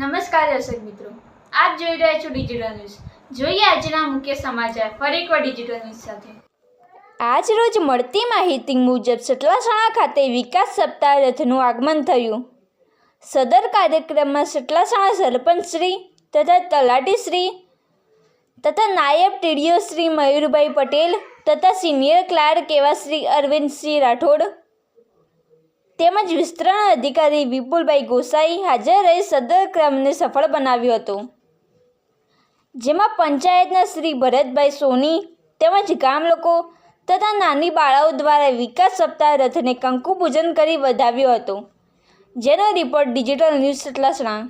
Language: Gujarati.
નમસ્કાર દર્શક મિત્રો, આપ જોઈ રહ્યા છો ડિજિટલ ન્યૂઝ. જોઈએ આજના મુખ્ય સમાચાર ફરી એકવાર ડિજિટલ ન્યૂઝ સાથે. આજ રોજ મળતી માહિતી મુજબ સતલાસણા ખાતે વિકાસ સપ્તાહ રથનું આગમન થયું. સદર કાર્યક્રમમાં સતલાસણા સરપંચ શ્રી તથા તલાટી શ્રી તથા નાયબ ટીડીઓ શ્રી મયુરભાઈ પટેલ તથા સિનિયર ક્લાર્ક એવા શ્રી અરવિંદસિંહ રાઠોડ તેમજ વિસ્તરણ અધિકારી વિપુલભાઈ ગોસાઈ હાજર રહી સદર ક્રમને સફળ બનાવ્યો હતો. જેમાં પંચાયતના શ્રી ભરતભાઈ સોની તેમજ ગામ લોકો તથા નાની બાળાઓ દ્વારા વિકાસ સપ્તાહ રથને કંકુ પૂજન કરી વધાવ્યો હતો. જેનો રિપોર્ટ ડિજિટલ ન્યૂઝ સતલાસણા.